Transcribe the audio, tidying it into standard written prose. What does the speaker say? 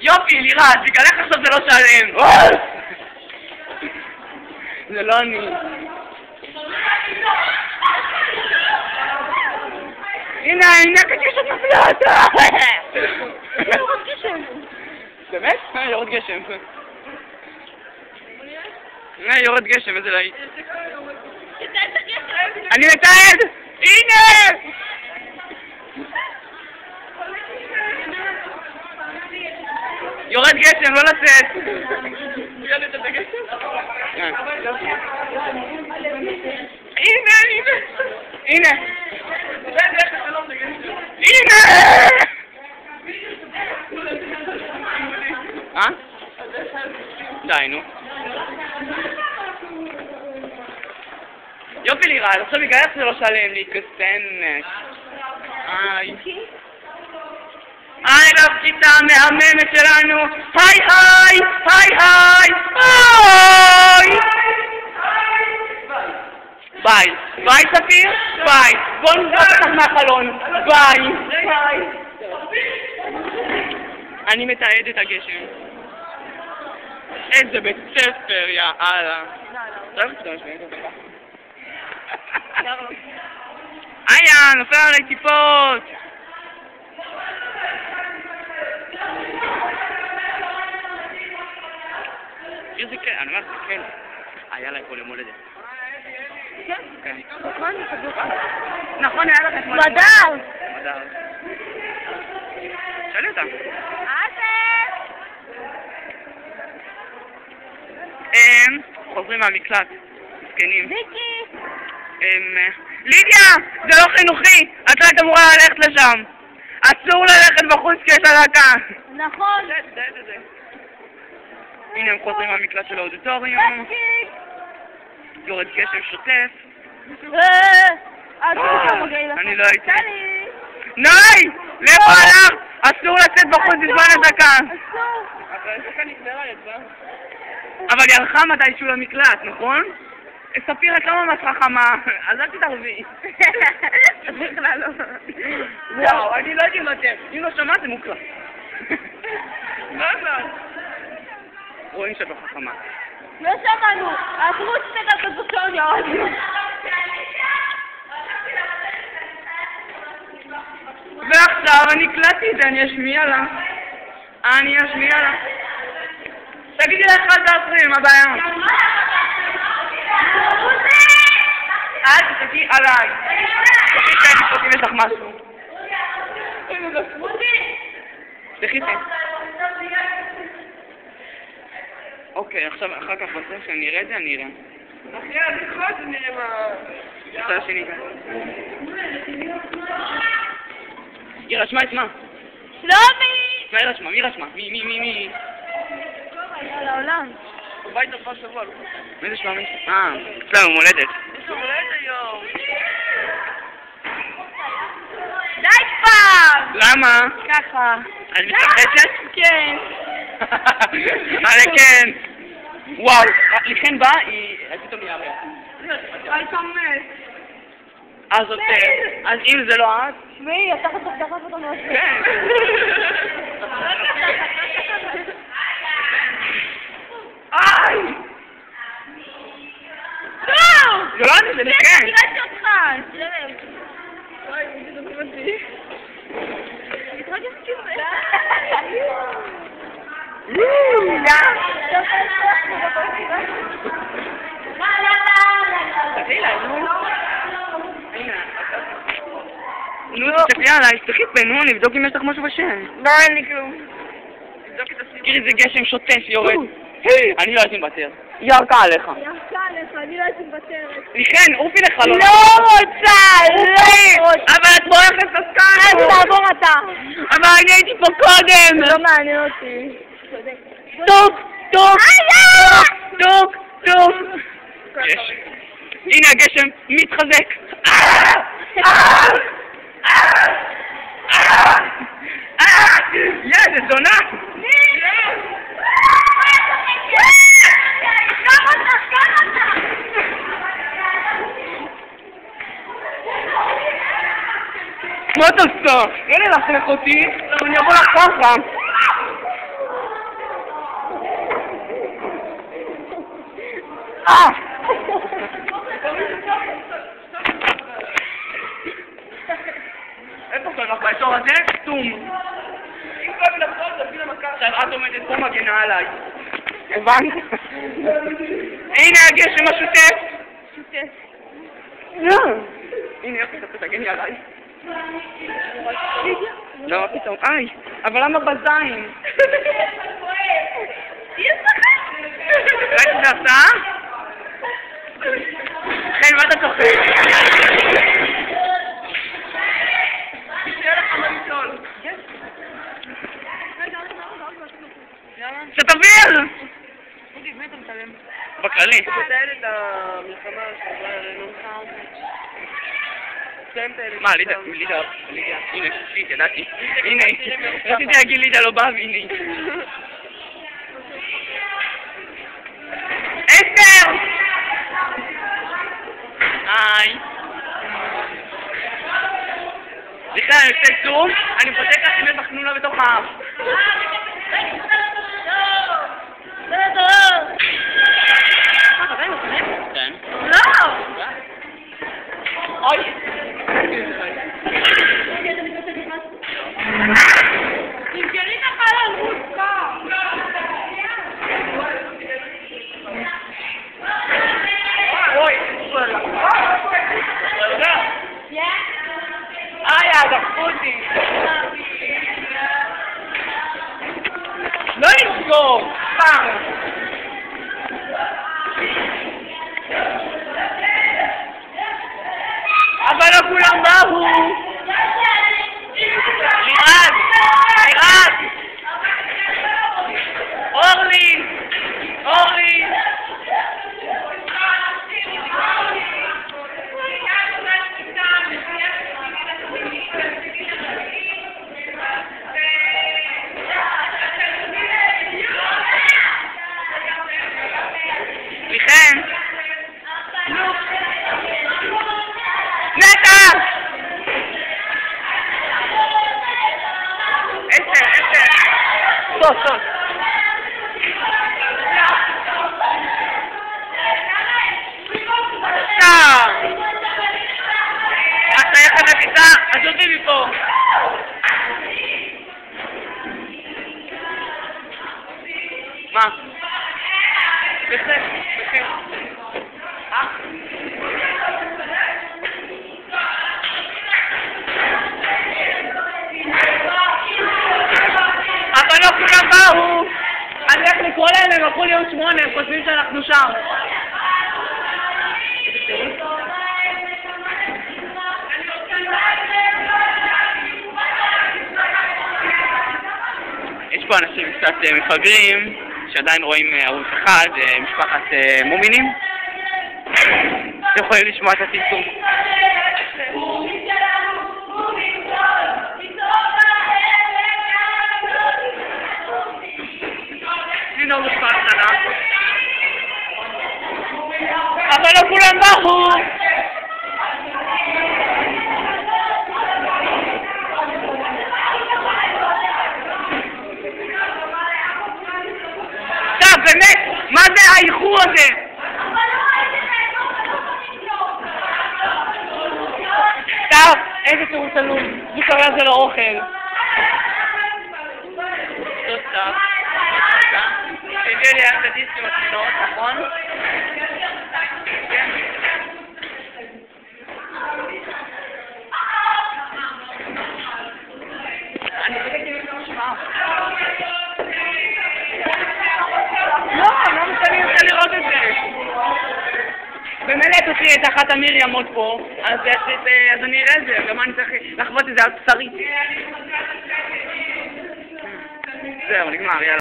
יופי, לירז, תיכנס עכשיו זה לא שלם. זה לא אני. הנה, קשקשת נפלת! יורד גשם. באמת? יורד גשם. יורד גשם, איזה להיט. אני מתעד! הנה! יורד גשם, לא לצאת! יורד את הגשם? הנה! הנה! די, נו. יופי לירז, עכשיו בגלל איך זה לא שלם להתקסנת. היי לכיתה המהממת שלנו. היי היי! היי היי! היי! ביי. ביי ספיר? ביי. בוא נזרוק אותך מהחלון. ביי. ביי. אני מתעד את הגשם. איזה בית ספר, יאללה. איה, נופל עלי טיפות. איזה כן, אני אומר, כן. היה לה פה למולדת. כן? נכון? נכון, היה לך אתמול. מדר! מדר. שאלי אותה. חוזרים מהמקלט. מסכנים. ויקי! לידיה! זה לא חינוכי! את רק אמורה ללכת לשם! אסור ללכת בחוץ כי יש הדלקה! נכון! הנה הם חוזרים מהמקלט של האודיטוריום. יורד גשם שוטף. אני לא הייתי. נוי! לאיפה הלך? אסור לצאת בחוץ בזמן הדקה! אסור! אבל היא הלכה מתישהו למקלט, נכון? ספיר, את לא ממש חכמה, אז אל תתערבי. בכלל לא. וואו, אני לא יודעת אם אתם. אם לא שמעת, זה מוקלט. רואים שאת לא חכמה. לא שמענו, אנחנו רוצים את הקדושוניות. ועכשיו אני הקלטתי את זה, אני אשמיע לה. תגידי לה אחד תעשרי, מה הבעיה? תגידי עליי. תגידי שאני פותים יש לך משהו. תחיתי. אוקיי, עכשיו אחר כך בסוף שאני אראה את זה, אני אראה. אחרי הליכות נראה מה... אחרי השני כאן. היא רשמה את מה? שלומי! מה היא רשמה? מי רשמה? מי? על העולם. בית דבר שבוע. מי זה שלומי? אצלנו מולדת. יש לו מולדת היום. די פעם! למה? ככה. את מתרחשת? כן. כן. וואו, לכן באה, היא פתאום נהיה ריח. היי תומך. אז אם זה לא את? שמי, אתה חושב דחף אותנו. כן. איי! לא! זה לא אני, זה לכן. תראיתי אותך. וואי, זה דומה אותי. התרגשתי בזה. נו, תסתכלי עליי, תפתחי פה, נו, נבדוק אם יש לך משהו בשם. לא, אין לי כלום. תראי, זה גשם שוטף, יורד. אני לא הייתי מוותר. ירקה עליך. אני לא הייתי מוותרת. לכן, אופי לך לא. לא רוצה, לא רוצה. אבל את בורחת לסקאנו. אז תעבור אתה. אבל אני הייתי פה קודם. לא מעניין אותי. טוק. יש. הנה הגשם מתחזק. זה זונה. מה אתה עושה? לא נלחלך אותי, אני אבוא לך ככה. איפה כל לך באזור הזה? כתום. אם כל מיני בכל זה, תביא למכה. עכשיו את עומדת פה מגנה עליי. הבנת? הנה הגשם השוטף. שוטף. הנה איך תגני עליי. לא, פתאום. איי, אבל למה בזין? ראית את זה עשה? חן, מה אתה צוחק? שיהיה לך מה לשאול. שתביר! בכללי. הוא מתאר את המלחמה שעברה עלינו. מה, לידה, הנה, שיט, ידעתי. הנה, רציתי להגיד לידה לא באה והנה. אסתר! היי. סליחה, אני עושה צום, אני בודק לך אם יש לך חנונה בתוך האף. כן. לא! אוי! תמכרי את החלון, רוסקה! אוי! דחפו אותי! לא לסגור! פעם! אבל לא כולם באו! לירז! לירז! אורלי! אורלי! מיכן! נטע! אסתר! סוף! את שייכת לכיתה? עזובי מפה! מה? בחיר. אבל לא כולם באו! אני הולך לקרוא להם, הם הלכו ליום 8, הם חושבים שאנחנו שם. יש פה אנשים קצת מפגרים, שעדיין רואים ערוץ אחד, משפחת מומינים. אתם יכולים לשמוע את הסיפור. הנה הוא משפחה קטנה. אבל לא כולם באו! טוב, באמת, מה זה האיחור הזה? טוב, איזה תירוץ עלום, זה קרה זה לא אוכל. טוב. תגידי לי איך בדיסקים התמונות, נכון? כן. אני בודקת אם יש לו משמעה. לא משנה רוצה לראות את זה. במילא תוציא את אחת המרימות פה, אז אני אראה את זה, גם אני צריך לחוות את זה על בשרי. זהו, נגמר, יאללה.